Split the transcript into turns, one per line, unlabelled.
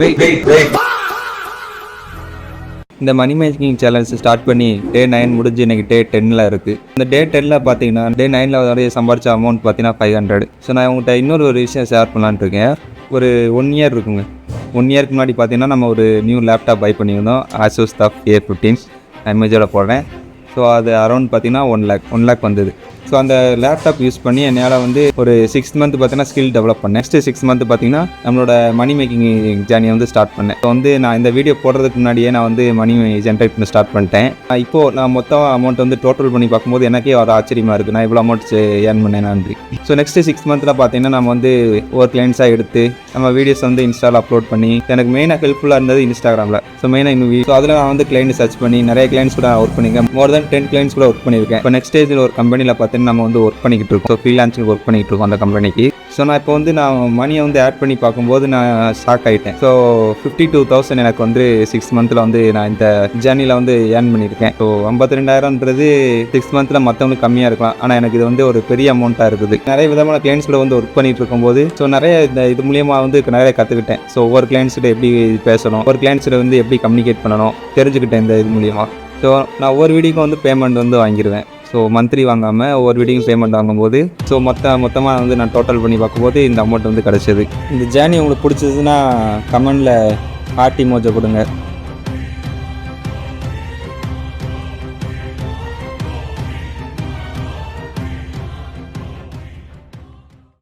இந்த money making challenge start பண்ணி டே 9 முடிஞ்சு இன்னைக்கு டே 10ல் இருக்குது. இந்த டே 10ல் பார்த்தீங்கன்னா டே 9ல் வரைய சம்பாரிச்ச அமௌண்ட் பார்த்தீங்கன்னா 500. ஸோ நான் உங்கள்கிட்ட இன்னொரு விஷயம் ஷேர் பண்ணலான்னு இருக்கேன். ஒரு 1 இயர் இருக்குங்க. 1 இயருக்கு முன்னாடி பார்த்தீங்கன்னா நம்ம ஒரு நியூ லேப்டாப் பை பண்ணியிருந்தோம். Asus TUF A15 இமேஜோட போடுறேன். ஸோ அது அரௌண்ட் பார்த்தீங்கன்னா 1 lakh வந்தது. ஸோ அந்த லேப்டாப் யூஸ் பண்ணி என்னால் வந்து ஒரு 6 month பார்த்தீங்கன்னா ஸ்கில் டெவலப் பண்ணேன். நெக்ஸ்ட்டு 6 month பார்த்தீங்கன்னா நம்மளோட மணி மேக்கிங் ஜேர்னியை வந்து ஸ்டார்ட் பண்ணேன். ஸோ வந்து நான் இந்த வீடியோ போடுறதுக்கு முன்னாடியே நான் வந்து மணி ஜென்ரேட் பண்ண ஸ்டார்ட் பண்ணிட்டேன். இப்போது நான் மொத்தம் அமௌண்ட் வந்து டோட்டல் பண்ணி பார்க்கும்போது எனக்கே ஒரு ஆச்சரியமாக இருக்குது. நான் இவ்வளோ அமௌண்ட் ஏர்ன் பண்ணேன் நன்றி. ஸோ நெக்ஸ்ட்டு 6 monthல பார்த்தீங்கன்னா நம்ம வந்து ஒரு கிளைண்ட்ஸாக எடுத்து நம்ம வீடியோஸ் வந்து இன்ஸ்டாவில் அப்லோட் பண்ணி எனக்கு மெயினாக ஹெல்ப்ஃபுல்லாக இருந்தது இன்ஸ்டாகிராமில். ஸோ மெயினாக ஸோ அதில் நான் வந்து கிளைண்ட் சர்ச் பண்ணி நிறைய கிளைண்ட்ஸ் கூட ஒர்க் பண்ணியிருக்கேன். மோர் தென் 10 clients கூட ஒர்க் பண்ணியிருக்கேன். இப்போ நெக்ஸ்ட் ஸ்டேஜில் ஒரு கம்பெனியில் பார்த்தீங்கன்னா நம்ம வந்து ஒர்க் பண்ணிக்கிட்டு இருக்கோம். ஸோ ஃப்ரீலான்சிங் ஒர்க் பண்ணிக்கிட்டு இருக்கோம் அந்த கம்பெனிக்கு. ஸோ நான் இப்போ வந்து நான் மணியை வந்து ஆட் பண்ணி பார்க்கும்போது நான் ஷாக் ஆகிட்டேன். ஸோ 52,000 எனக்கு வந்து 6 monthல வந்து நான் இந்த ஜேர்னியில் வந்து ஏர்ன் பண்ணியிருக்கேன். ஸோ 52,000ன்றது 6 monthல மற்றவங்களுக்கு கம்மியாக இருக்கலாம். ஆனால் எனக்கு இது வந்து ஒரு பெரிய அமௌண்ட்டாக இருக்குது. நிறைய விதமான கிளைண்ட்ஸ் கூட வந்து ஒர்க் பண்ணிட்டு இருக்கும்போது ஸோ நிறைய இந்த இது மூலியமாக வந்து நிறைய கற்றுக்கிட்டேன். ஸோ ஒவ்வொரு கிளைண்ட்ஸ்கிட்ட எப்படி பேசணும், ஒரு கிளைண்ட்ஸ்கிட்ட வந்து எப்படி கம்யூனிகேட் பண்ணணும் தெரிஞ்சுக்கிட்டேன் இந்த இது மூலியமாக. ஸோ நான் ஒவ்வொரு வீடியோக்கும் வந்து பேமெண்ட் வந்து வாங்கிடுவேன். ஸோ மந்த்லி வாங்காமல் ஒவ்வொரு வீடியோக்கும் பேமெண்ட் வாங்கும்போது ஸோ மொத்தமாக வந்து நான் டோட்டல் பண்ணி பார்க்கும்போது இந்த அமௌண்ட் வந்து கிடச்சிது. இந்த ஜேர்னி உங்களுக்கு பிடிச்சதுன்னா கமெண்டில் ஹார்ட் இமோஜை கொடுங்க.